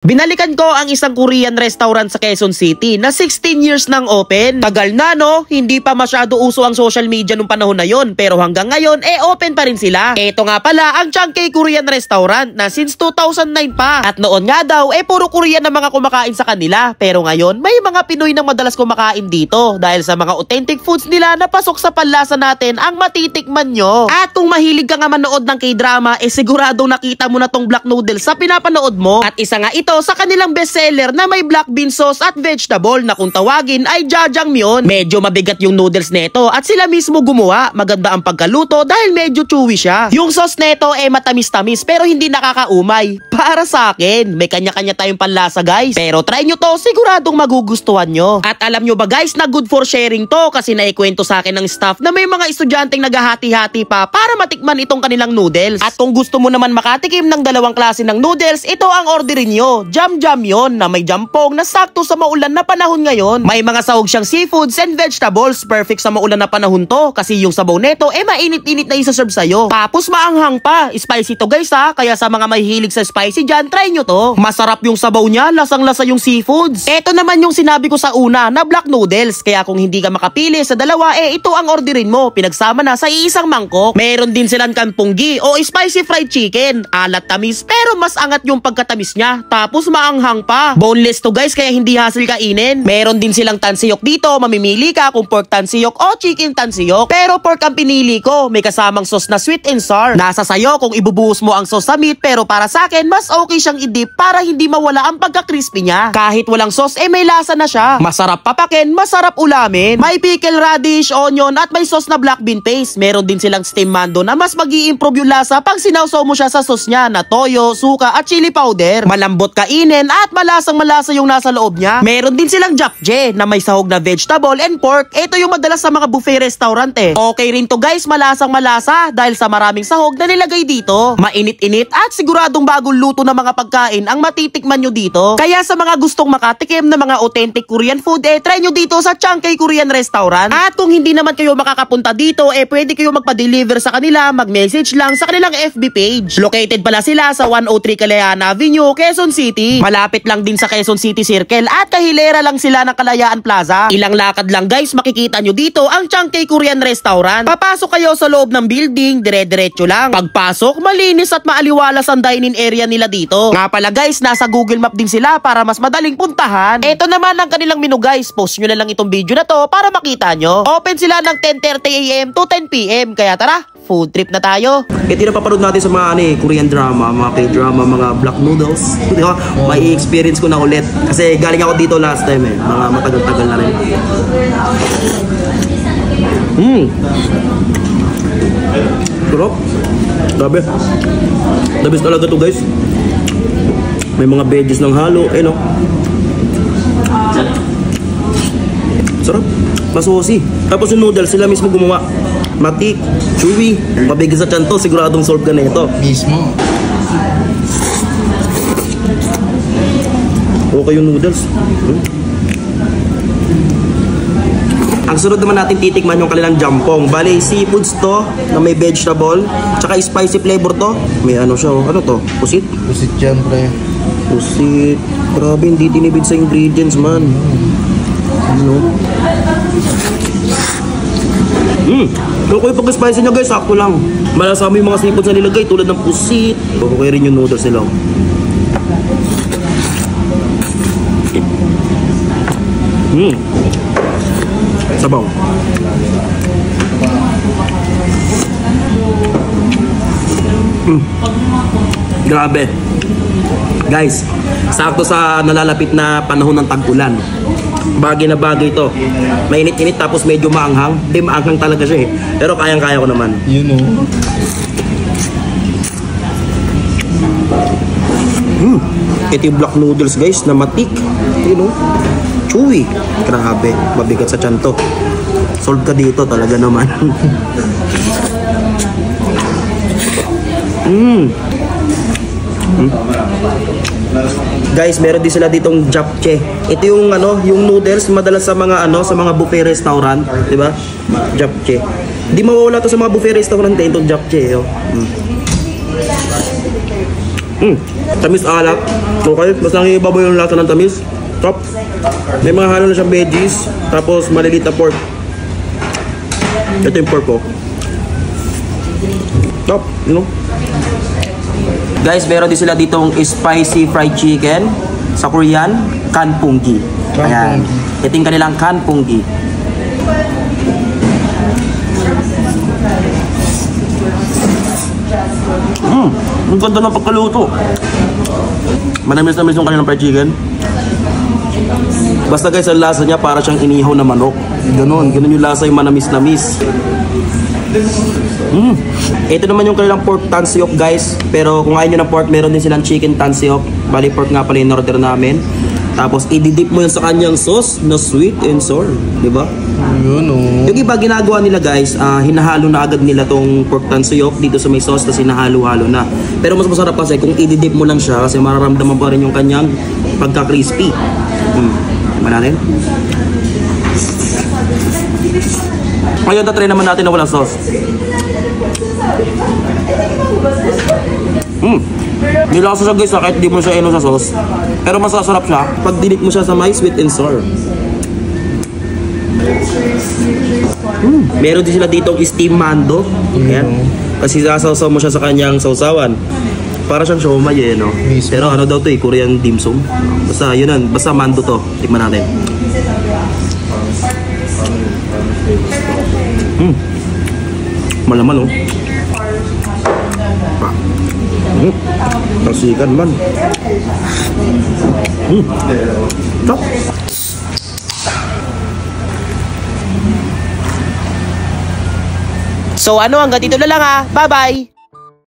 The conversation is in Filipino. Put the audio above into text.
Binalikan ko ang isang Korean restaurant sa Quezon City na 16 years nang open. Tagal na no, hindi pa masyado uso ang social media nung panahon na yon, pero hanggang ngayon open pa rin sila. Ito nga pala ang Changkay Korean Restaurant na since 2009 pa. At noon nga daw puro Korean na mga kumakain sa kanila, pero ngayon may mga Pinoy nang madalas kumakain dito dahil sa mga authentic foods nila na pasok sa panlasa natin ang matitikman nyo. At kung mahilig ka nga manood ng K-drama, siguradong nakita mo na tong black noodles sa pinapanood mo. At isa nga ito sa kanilang bestseller na may black bean sauce at vegetable na kung tawagin ay jjajangmyeon. Medyo mabigat yung noodles neto at sila mismo gumawa. Maganda ang pagkaluto dahil medyo chewy siya. Yung sauce neto matamis-tamis pero hindi nakakaumay. Para sa akin, may kanya-kanya tayong panlasa guys. Pero try nyo to, siguradong magugustuhan nyo. At alam nyo ba guys na good for sharing to kasi naikwento sa akin ng staff na may mga estudyanteng naghahati-hati pa para matikman itong kanilang noodles. At kung gusto mo naman makatikim ng dalawang klase ng noodles, ito ang orderin nyo. Jjajangmyeon na may jampong na sakto sa maulan na panahon ngayon. May mga sahog siyang seafoods and vegetables. Perfect sa maulan na panahon to kasi yung sabaw neto mainit-init na isa-serve sa'yo. Tapos maanghang pa. Spicy to guys ha. Kaya sa mga mahilig sa spicy dyan, try nyo to. Masarap yung sabaw niya. Lasang-lasa yung seafoods. Ito naman yung sinabi ko sa una na black noodles. Kaya kung hindi ka makapili sa dalawa, ito ang orderin mo. Pinagsama na sa iisang mangkok. Meron din silang kanponggi o spicy fried chicken. Alat tamis pero mas angat yung pagkatamis niya. Tapos maanghang pa. Boneless to guys kaya hindi hassle kainin. Meron din silang tansiyok dito. Mamimili ka kung pork tansiyok o chicken tansiyok. Pero pork ang pinili ko. May kasamang sauce na sweet and sour. Nasa sayo kung ibubuhos mo ang sauce sa meat pero para sa akin mas okay siyang i-dip para hindi mawala ang pagka-crispy niya. Kahit walang sauce may lasa na siya. Masarap papakin, masarap ulamin. May pickle radish, onion at may sauce na black bean paste. Meron din silang steam mando na mas mag-i-improve yung lasa pag sinawsaw mo siya sa sauce niya na toyo, suka at chili powder. Malambot kainin at malasang-malasa yung nasa loob niya. Meron din silang japchae na may sahog na vegetable and pork. Ito yung madalas sa mga buffet restaurant Okay rin to guys, malasang-malasa dahil sa maraming sahog na nilagay dito. Mainit-init at siguradong bagong luto na mga pagkain ang matitikman nyo dito. Kaya sa mga gustong makatikim na mga authentic Korean food, try nyo dito sa Changkay Korean Restaurant. At kung hindi naman kayo makakapunta dito, pwede kayo magpa-deliver sa kanila, mag-message lang sa kanilang FB page. Located pala sila sa 103 Kalayaan Avenue, Quezon City. Malapit lang din sa Quezon City Circle at kahilera lang sila ng Kalayaan Plaza. Ilang lakad lang guys, makikita nyo dito ang Changkay Korean Restaurant. Papasok kayo sa loob ng building, dire-diretso lang. Pagpasok, malinis at maaliwalas ang dining area nila dito. Nga pala guys, nasa Google Map din sila para mas madaling puntahan. Ito naman ang kanilang menu guys. Post nyo na lang itong video na to para makita nyo. Open sila ng 10:30 AM to 10 PM. Kaya tara, food trip na tayo. Ito yung napapanood natin sa mga Korean drama, mga K-drama, mga black noodles. Diba? May experience ko na ulit. Kasi galing ako dito last time mga matagal-tagal na rin. Sarap. Grabe. The best talaga to guys. May mga veggies ng halo. No? Sarap. Masusi. Tapos yung noodles, sila mismo gumawa. Matik, chewy, mabigas sa tiyan to, siguradong solve ka na ito. Mismo. Okay yung noodles. Ang sunod naman natin titikman yung kanilang jampong. Bale, seafoods to, na may vegetable, tsaka spicy flavor to. May ano siya, ano to? Pusit? Pusit yan, pre. Pusit. Grabe, hindi tinibid sa ingredients, man. Ano? Okay pag spicy niya guys, sakto lang. Malasama yung mga seafoods na nilagay tulad ng pusit. Okay rin yung noodles nila. Sabaw. Grabe. Guys, sakto sa nalalapit na panahon ng tag-ulan. Bagay na bagay ito. Mainit-init tapos medyo maanghang. Maanghang talaga siya pero kayang-kaya ko naman. You know. Ito yung black noodles guys na matik. Chewy. Grabe. Mabigat sa tiyan to. Solve ka dito talaga naman. Guys, meron din sila ditong japchae. Ito yung yung noodles madalas sa mga sa mga buffet restaurant, 'di ba? Japchae. Di mawawala to sa mga buffet restaurant itong japchae, Tamis alat. Okay, basta ibabaw yung lasa ng tamis. Top. May mga halo na siyang veggies. Tapos maliliit na pork. Ito yung pork ko. Top, you know. Guys, meron din sila ditong spicy fried chicken. Sa Korean, kanpunggi. Ayan. Ito yung kanilang kanpunggi. Ang ganda ng pagkaluto. Manamis-namis yung kanilang fried chicken. Basta guys, ang lasa niya para siyang inihaw na manok. Ganon yung lasa, yung manamis-namis. Ito naman yung kanilang pork tansiok guys. Pero kung ayaw nyo ng pork, meron din silang chicken tansiok. Bali pork nga pala yung order namin. Tapos ididip mo yun sa kanyang sauce na sweet and sour, di ba? Yun oh. Yung iba ginagawa nila guys, hinahalo na agad nila tong pork tansiok dito sa may sauce, tapos hinahalo-halo na. Pero mas masarap kasi kung ididip mo lang siya kasi mararamdaman pa rin yung kanyang pagka-crispy. Diba natin? Ngayon, tatry naman natin na walang sauce. Nilasa siya guys, kahit di mo siya ino sa sauce. Pero masasarap siya pag dinip mo siya sa may sweet and sour. Meron din sila ditong steam mando. Ayan. Kasi sasawsaw mo siya sa kanyang sausawan. Para siyang siomay eh, no? Pero ano daw to eh, Korean dim sum. Basta yun yan, basta mando to. Tikman natin. Malaman oh. Tasikan man. Top. So ano, hanggang dito na lang ha. Bye-bye!